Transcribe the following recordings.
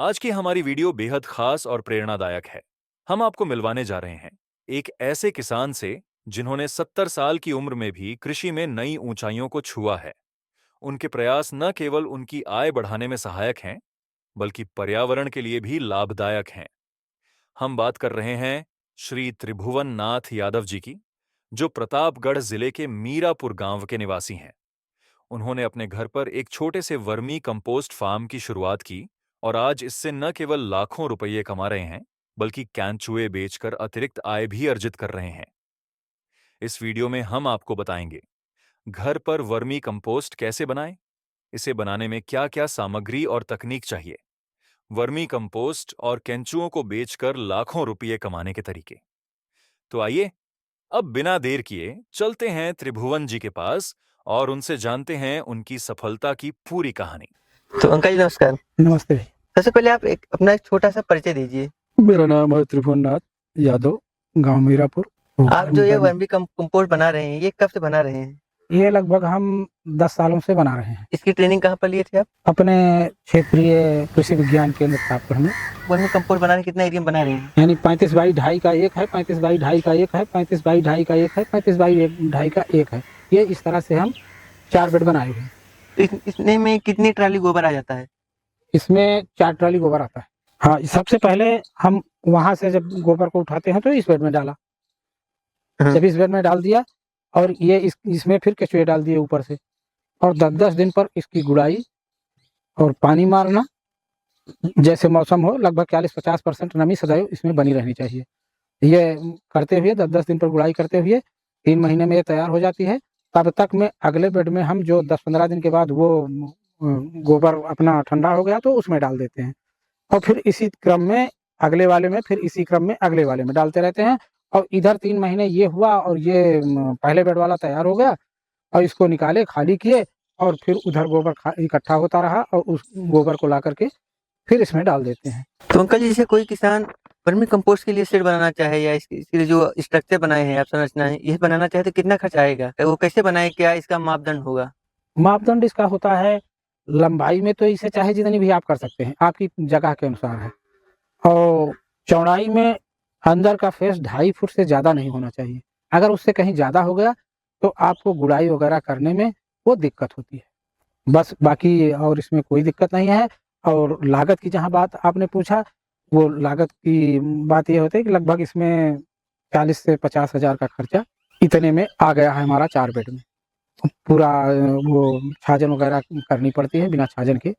आज की हमारी वीडियो बेहद खास और प्रेरणादायक है। हम आपको मिलवाने जा रहे हैं एक ऐसे किसान से जिन्होंने 70 साल की उम्र में भी कृषि में नई ऊंचाइयों को छुआ है। उनके प्रयास न केवल उनकी आय बढ़ाने में सहायक हैं, बल्कि पर्यावरण के लिए भी लाभदायक हैं। हम बात कर रहे हैं श्री त्रिभुवन नाथ यादव जी की, जो प्रतापगढ़ जिले के मीरापुर गांव के निवासी हैं। उन्होंने अपने घर पर एक छोटे से वर्मी कंपोस्ट फार्म की शुरुआत की और आज इससे न केवल लाखों रुपये कमा रहे हैं, बल्कि कैंचुए बेचकर अतिरिक्त आय भी अर्जित कर रहे हैं। इस वीडियो में हम आपको बताएंगे घर पर वर्मी कंपोस्ट कैसे बनाएं, इसे बनाने में क्या क्या सामग्री और तकनीक चाहिए, वर्मी कंपोस्ट और केंचुओं को बेचकर लाखों रुपये कमाने के तरीके। तो आइए अब बिना देर किए चलते हैं त्रिभुवन जी के पास और उनसे जानते हैं उनकी सफलता की पूरी कहानी। तो अंकल जी नमस्कार। नमस्ते। सबसे पहले आप अपना एक छोटा सा परिचय दीजिए। मेरा नाम है त्रिभुवन नाथ यादव, गांव मीरापुर। आप जो ये वर्मी कंपोस्ट बना रहे हैं, ये कब से बना रहे हैं? ये लगभग हम 10 सालों से बना रहे हैं। इसकी ट्रेनिंग कहाँ पर लिए थे आप? अपने क्षेत्रीय कृषि विज्ञान केंद्र प्रतापगढ़ में। वर्मी कंपोस्ट बनाने कितना एरिया में बना रहे हैं? यानी 35 बाई 2.5 का एक है, 35 बाई 2.5 का एक है, 35 बाई 2.5 का एक है, 35 बाई 2.5 का एक है। ये इस तरह से हम 4 बेड बनाए हुए हैं। तो इसने में कितनी ट्राली गोबर आ जाता है? इसमें 4 ट्राली गोबर आता है। हाँ, सबसे पहले हम वहां से जब गोबर को उठाते हैं तो इस बेड में डाला। जब इस बेड में डाल दिया और ये इसमें फिर केचुए डाल दिए ऊपर से, और 10-10 दिन पर इसकी गुड़ाई और पानी मारना। जैसे मौसम हो, लगभग 40-50% नमी सदैव इसमें बनी रहनी चाहिए। ये करते हुए 10-10 दिन पर गुड़ाई करते हुए 3 महीने में ये तैयार हो जाती है। तब तक में अगले बेड में हम जो 10-15 दिन के बाद वो गोबर अपना ठंडा हो गया तो उसमें डाल देते हैं, और फिर इसी क्रम में अगले वाले में, फिर इसी क्रम में अगले वाले में डालते रहते हैं। और इधर 3 महीने ये हुआ और ये पहले बेड वाला तैयार हो गया, और इसको निकाले, खाली किए, और फिर उधर गोबर इकट्ठा होता रहा और उस गोबर को ला करके फिर इसमें डाल देते हैं। तो अंकल जी, जैसे कोई किसान वर्मी कंपोस्ट के लिए शेड बनाना चाहे या इसके लिए जो स्ट्रक्चर बनाए हैं, आप संरचना है, ये बनाना चाहे तो कितना खर्च आएगा? वो कैसे बनाए, क्या इसका मापदंड होगा? मापदंड इसका होता है, लंबाई में तो इसे चाहे जितनी भी आप कर सकते हैं, आपकी जगह के अनुसार है। और चौड़ाई में अंदर का फेस 2.5 फुट से ज़्यादा नहीं होना चाहिए। अगर उससे कहीं ज़्यादा हो गया तो आपको गुड़ाई वगैरह करने में वो दिक्कत होती है। बस बाकी और इसमें कोई दिक्कत नहीं है। और लागत की जहाँ बात आपने पूछा, वो लागत की बात ये होती है कि लगभग इसमें 40 से 50 हज़ार का खर्चा इतने में आ गया है हमारा 4 बेड में। पूरा वो छाजन वगैरह करनी पड़ती है, बिना छाजन के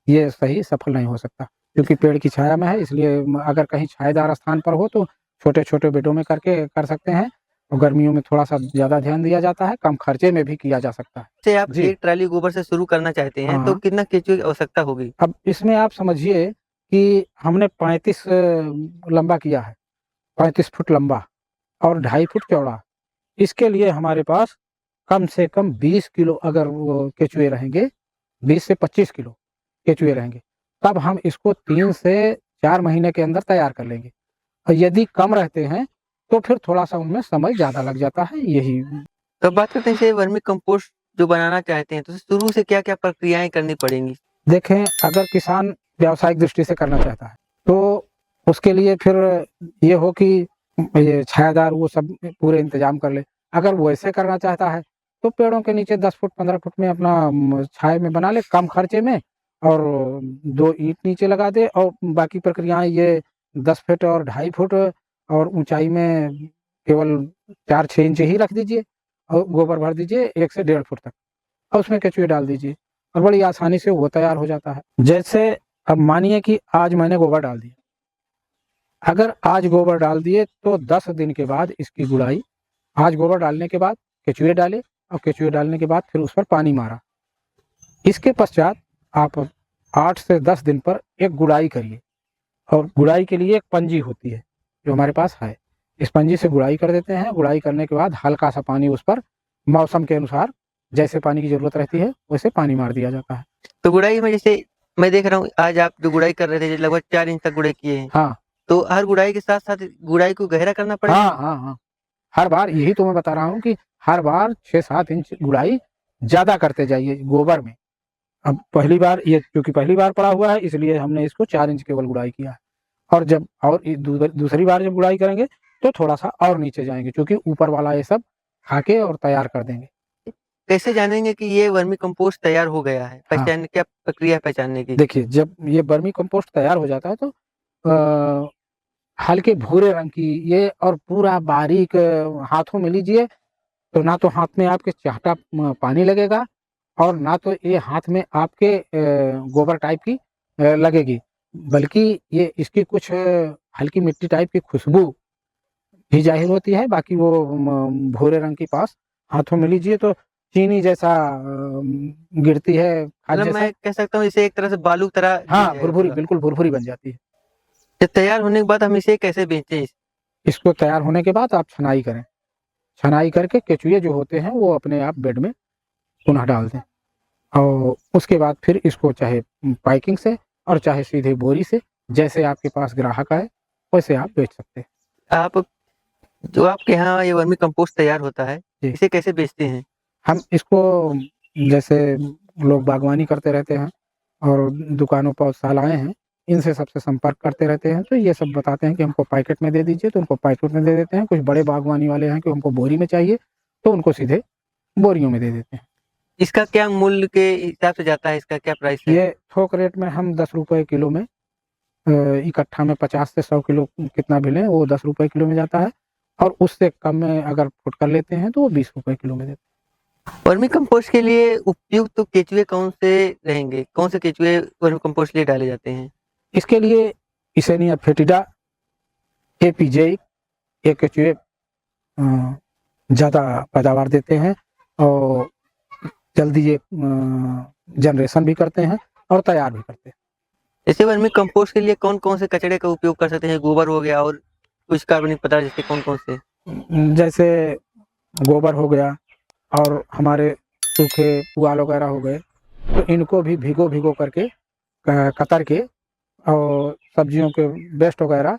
ये सही सफल नहीं हो सकता, क्योंकि पेड़ की छाया में है। इसलिए अगर कहीं छायादार स्थान पर हो तो छोटे छोटे बेडों में करके कर सकते हैं, और गर्मियों में थोड़ा सा ज़्यादा ध्यान दिया जाता है, कम खर्चे में भी किया जा सकता है। जैसे आप एक ट्राली गोबर से शुरू करना चाहते हैं तो कितना केचुए की आवश्यकता होगी? अब इसमें आप समझिए कि हमने 35 लंबा किया है, 35 फुट लंबा और 2.5 फुट चौड़ा। इसके लिए हमारे पास कम से कम 20 किलो अगर वो केचुए रहेंगे, 20 से 25 किलो केचुए रहेंगे, तब हम इसको 3 से 4 महीने के अंदर तैयार कर लेंगे। और यदि कम रहते हैं तो फिर थोड़ा सा उनमें समय ज़्यादा लग जाता है। यही तो बात करते हैं, वर्मी कंपोस्ट जो बनाना चाहते हैं तो शुरू से क्या क्या प्रक्रियाएं करनी पड़ेंगी? देखें, अगर किसान व्यावसायिक दृष्टि से करना चाहता है तो उसके लिए फिर ये हो कि ये छायादार वो सब पूरे इंतजाम कर ले। अगर वो ऐसे करना चाहता है तो पेड़ों के नीचे 10 फुट 15 फुट में अपना छाया में बना ले, कम खर्चे में, और 2 ईंट नीचे लगा दे, और बाकी प्रक्रियाएं ये 10 फुट और 2.5 फुट और ऊंचाई में केवल 4-6 इंच ही रख दीजिए, और गोबर भर दीजिए 1 से 1.5 फुट तक, और उसमें केचुए डाल दीजिए, और बड़ी आसानी से वो तैयार हो जाता है। जैसे अब मानिए कि आज मैंने गोबर डाल दिया, अगर आज गोबर डाल दिए तो 10 दिन के बाद इसकी गुड़ाई, आज गोबर डालने के बाद केचुए डाले, और केचुए डालने के बाद फिर उस पर पानी मारा। इसके पश्चात आप 8 से 10 दिन पर एक गुड़ाई करिए, और गुड़ाई के लिए एक पंजी होती है जो हमारे पास है, इस पंजी से गुड़ाई कर देते हैं। गुड़ाई करने के बाद हल्का सा पानी उस पर मौसम के अनुसार जैसे पानी की जरूरत रहती है वैसे पानी मार दिया जाता है। तो गुड़ाई में जैसे मैं देख रहा हूँ, आज आप जो गुड़ाई कर रहे थे लगभग 4 इंच तक गुड़ाई किए हैं। हाँ, तो हर गुड़ाई के साथ साथ गुड़ाई को गहरा करना पड़ेगा? हाँ, हर बार, यही तो मैं बता रहा हूँ कि हर बार 6-7 इंच गुड़ाई ज्यादा करते जाइए गोबर में, अब पहली बार ये क्योंकि पहली बार पड़ा हुआ है इसलिए हमने इसको 4 इंच केवल गुड़ाई किया है। और जब और दूसरी बार जब गुड़ाई करेंगे तो थोड़ा सा और नीचे जाएंगे क्योंकि ऊपर वाला ये सब खा के और तैयार कर देंगे। कैसे जानेंगे कि ये वर्मी कंपोस्ट तैयार हो गया है? हाँ। पहचान क्या प्रक्रिया है पहचानने की? देखिए जब ये वर्मी कंपोस्ट तैयार हो जाता है तो हल्के भूरे रंग की ये और पूरा बारीक हाथों में लीजिए तो ना तो हाथ में आपके चाहता पानी लगेगा और ना तो ये हाथ में आपके गोबर टाइप की लगेगी, बल्कि ये इसकी कुछ हल्की मिट्टी टाइप की खुशबू भी जाहिर होती है। बाकी वो भूरे रंग की पास हाथों में लीजिए तो चीनी जैसा गिरती है खाद मतलब जैसा। मैं कह सकता हूँ इसे एक तरह से बालू की तरह गिर हाँ जाएगा भुरभुरी, पूरा। बिल्कुल भुरभुरी बन जाती है। जब तैयार होने के बाद हम इसे कैसे बेचें? इसको तैयार होने के बाद आप छनाई करें, छनाई करके केचुए जो होते हैं वो अपने आप बेड में पुनः डाल दें और उसके बाद फिर इसको चाहे पैकिंग से और चाहे सीधे बोरी से जैसे आपके पास ग्राहक आए वैसे आप बेच सकते हैं। आप जो आपके यहाँ ये वर्मी कंपोस्ट तैयार होता है, जी। इसे कैसे बेचते हैं? हम इसको जैसे लोग बागवानी करते रहते हैं और दुकानों पौधशालाएं हैं इनसे सबसे संपर्क करते रहते हैं तो ये सब बताते हैं कि हमको पैकेट में दे दीजिए तो उनको पैकेट में दे देते हैं। कुछ बड़े बागवानी वाले हैं कि हमको बोरी में चाहिए तो उनको सीधे बोरियों में दे देते हैं। इसका क्या मूल्य के हिसाब से जाता है? इसका क्या प्राइस है? ये थोक रेट में हम 10 रुपए किलो में इकट्ठा में 50 से 100 किलो कितना भी लें वो 10 रुपए किलो में जाता है और उससे कम में अगर फुटकर लेते हैं तो वो 20 रुपए किलो में देते हैं। वर्मी कंपोस्ट के लिए उपयुक्त तो केचुए कौन से रहेंगे? कौन से केचुए वर्मी कंपोस्ट के लिए डाले जाते हैं? इसके लिए इसेनिया फेटिडा, एपीजेइक ये केचुए ज़्यादा पैदावार देते हैं और जल्दी ये जनरेशन भी करते हैं और तैयार भी करते हैं। जैसे वर्मी कंपोस्ट के लिए कौन-कौन से कचड़े का उपयोग कर सकते हैं? गोबर हो गया और कुछ कार्बनिक पदार्थ जैसे कौन-कौन से? जैसे गोबर हो गया और हमारे सूखे पुआल वगैरह हो गए तो इनको भी भिगो करके कतर के और सब्जियों के वेस्ट वगैरह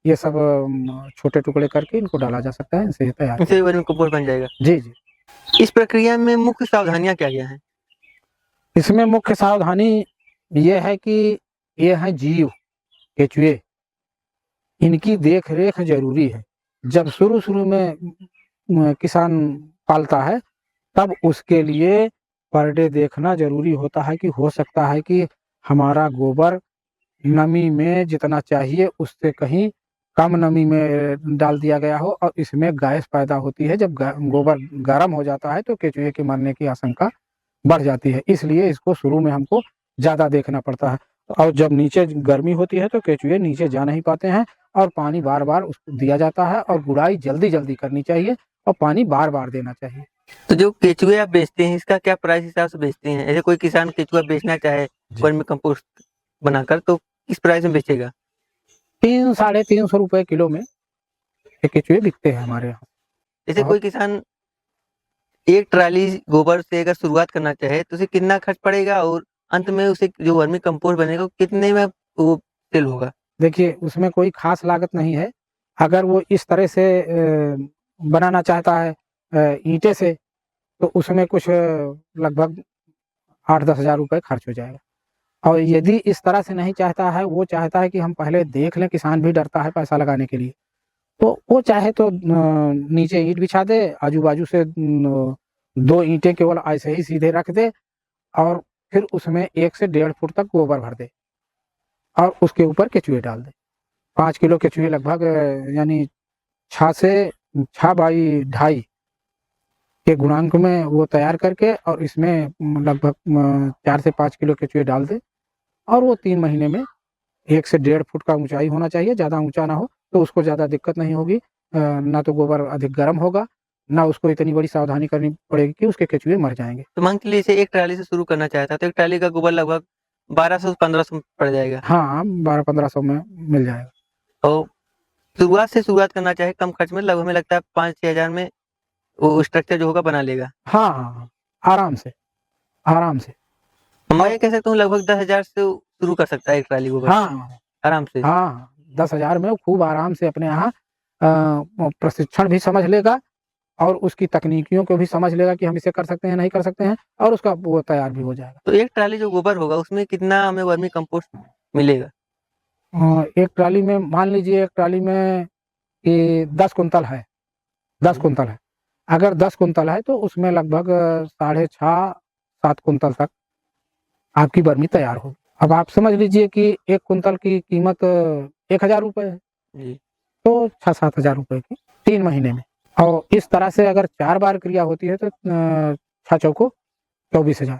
ये सब छोटे टुकड़े करके इनको डाला जा सकता है, इनसे तैयार इनसे वर्मी कंपोस्ट बन जाएगा। जी जी। इस प्रक्रिया में मुख्य सावधानियाँ क्या-क्या हैं? इसमें मुख्य सावधानी ये है कि ये है जीव केचुए, इनकी देख रेख जरूरी है। जब शुरू में किसान पालता है तब उसके लिए पर डे देखना जरूरी होता है कि हो सकता है कि हमारा गोबर नमी में जितना चाहिए उससे कहीं कम नमी में डाल दिया गया हो और इसमें गैस पैदा होती है। जब गोबर गर्म हो जाता है तो केचुए के मरने की आशंका बढ़ जाती है, इसलिए इसको शुरू में हमको ज़्यादा देखना पड़ता है। और जब नीचे गर्मी होती है तो केचुए नीचे जा नहीं पाते हैं और पानी बार-बार उसको दिया जाता है और गुड़ाई जल्दी-जल्दी करनी चाहिए और पानी बार-बार देना चाहिए। तो जो केचुए आप बेचते हैं इसका क्या प्राइस हिसाब से बेचते हैं? ऐसे कोई किसान केचुआ बेचना चाहे वर्मी कंपोस्ट बनाकर तो किस प्राइस में बेचेगा? 3 साढ़े 300 रुपए किलो में ये केचुए बिकते हैं हमारे यहाँ। जैसे कोई किसान एक ट्राली गोबर से अगर शुरुआत करना चाहे तो उसे कितना खर्च पड़ेगा और अंत में उसे जो वर्मी कंपोस्ट बनेगा वो कितने में वो सेल होगा? देखिए उसमें कोई खास लागत नहीं है। अगर वो इस तरह से बनाना चाहता है ईंटे से तो उसमें कुछ लगभग 8-10 हज़ार रुपए खर्च हो जाएगा। और यदि इस तरह से नहीं चाहता है, वो चाहता है कि हम पहले देख लें, किसान भी डरता है पैसा लगाने के लिए, तो वो चाहे तो नीचे ईंट बिछा दे, आजू-बाजू से 2 ईंटें केवल ऐसे ही सीधे रख दे और फिर उसमें 1 से 1.5 फुट तक गोबर भर दे और उसके ऊपर केचुए डाल दे। 5 किलो केचुए लगभग यानी 6 बाई 2.5 के गुणांक में वो तैयार करके और इसमें लगभग 4 से 5 किलो केचुए डाल दे और वो 3 महीने में 1 से 1.5 फुट का ऊंचाई होना चाहिए, ज़्यादा ऊंचा ना हो तो उसको ज़्यादा दिक्कत नहीं होगी। ना तो गोबर अधिक गर्म होगा, ना उसको इतनी बड़ी सावधानी करनी पड़ेगी कि उसके केचुए मर जाएंगे। तो मान के लिए इसे एक ट्राली से शुरू करना चाहता है तो एक ट्राली का गोबर लगभग 1200 से 1500 पड़ जाएगा। हाँ 1200-1500 में मिल जाएगा। और शुरुआत करना चाहे कम खर्च में लगभग हमें लगता है 5-6 हज़ार में वो स्ट्रक्चर जो होगा बना लेगा। हाँ हाँ हाँ, आराम से आराम से। मैं ये कह सकता हूँ लगभग 10,000 से शुरू कर सकता है एक ट्राली गोबर हाँ आराम से। हाँ 10,000 में वो खूब आराम से अपने यहाँ प्रशिक्षण भी समझ लेगा और उसकी तकनीकियों को भी समझ लेगा कि हम इसे कर सकते हैं नहीं कर सकते हैं, और उसका वो तैयार भी हो जाएगा। तो एक ट्राली जो गोबर होगा उसमें कितना हमें वर्मी कंपोस्ट मिलेगा? एक ट्राली में मान लीजिए, एक ट्राली में ये 10 कुंतल है, 10 कुंतल है। अगर 10 कुंतल है तो उसमें लगभग 6.5-7 कुंतल तक आपकी बर्मी तैयार होगी। अब आप समझ लीजिए कि 1 कुंतल की कीमत 1000 रुपये है, जी। तो 6-7 हज़ार रुपये की 3 महीने में। और इस तरह से अगर 4 बार क्रिया होती है तो 6 चौको 24,000,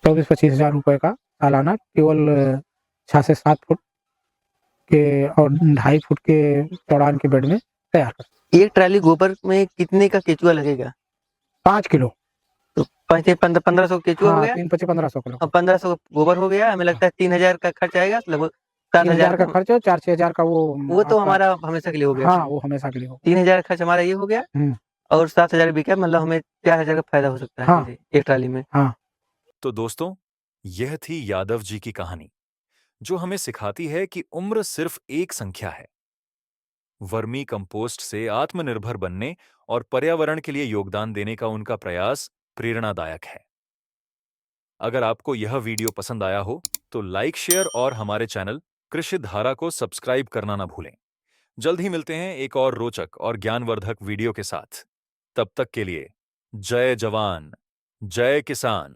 24-25 हज़ार रुपये का सालाना केवल 6 से 7 फुट के और 2.5 फुट के चौड़ान के बेड में तैयार कर। एक ट्राली गोबर में कितने का केचुआ लगेगा? 5 किलो। तो 1500 केचुआ हो हाँ, गया 3-25 1500 किलो। और 1500 गोबर हो गया। हमें लगता है 3000 का खर्च आएगा, लगभग 3000 7000 का खर्च है, 4-6 हज़ार का वो वो तो आपका, हमारा हमेशा के लिए हो गया। हाँ, वो हमेशा के लिए हो। 3000 खर्च हमारा ये हो गया और 7000 बिका, मतलब हमें 4000 का फायदा हो सकता है। हाँ। सीधे एक ट्राली में। हाँ। तो दोस्तों, यह थी यादव जी की कहानी, जो हमें सिखाती है कि उम्र सिर्फ एक संख्या है। वर्मी कंपोस्ट से आत्मनिर्भर बनने और पर्यावरण के लिए योगदान देने का उनका प्रयास प्रेरणादायक है। अगर आपको यह वीडियो पसंद आया हो तो लाइक, शेयर और हमारे चैनल कृषि धारा को सब्सक्राइब करना ना भूलें। जल्द ही मिलते हैं एक और रोचक और ज्ञानवर्धक वीडियो के साथ। तब तक के लिए जय जवान, जय किसान।